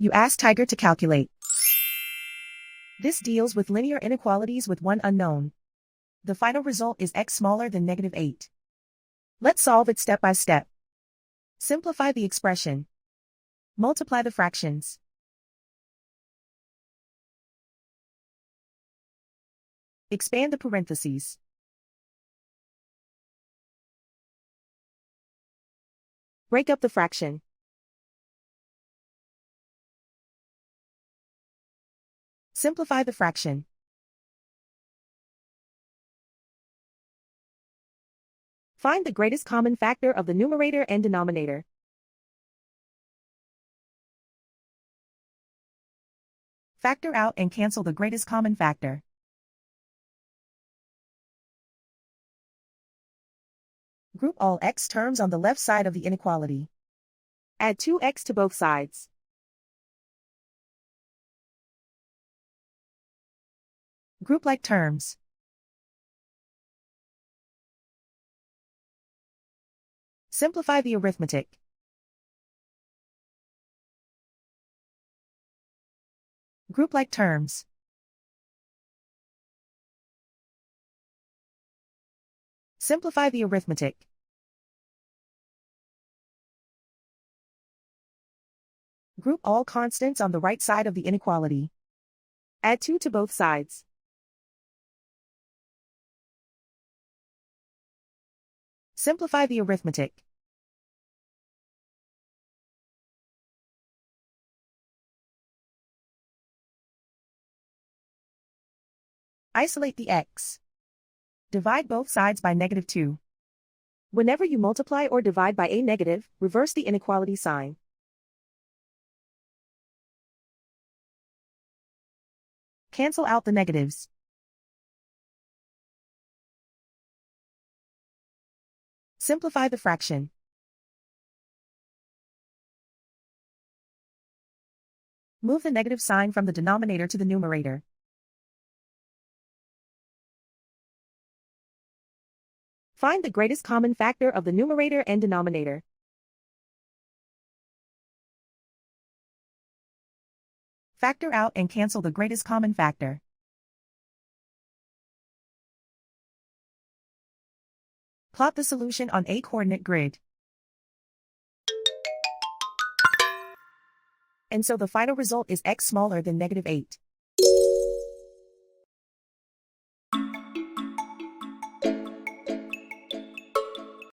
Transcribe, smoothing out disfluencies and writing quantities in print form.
You ask Tiger to calculate. This deals with linear inequalities with one unknown. The final result is x smaller than -8. Let's solve it step by step. Simplify the expression. Multiply the fractions. Expand the parentheses. Break up the fraction. Simplify the fraction. Find the greatest common factor of the numerator and denominator. Factor out and cancel the greatest common factor. Group all x terms on the left side of the inequality. Add 2x to both sides. Group like terms. Simplify the arithmetic. Group like terms. Simplify the arithmetic. Group all constants on the right side of the inequality. Add 2 to both sides. Simplify the arithmetic. Isolate the x. Divide both sides by -2. Whenever you multiply or divide by a negative, reverse the inequality sign. Cancel out the negatives. Simplify the fraction. Move the negative sign from the denominator to the numerator. Find the greatest common factor of the numerator and denominator. Factor out and cancel the greatest common factor. Plot the solution on a coordinate grid. And so the final result is x smaller than -8.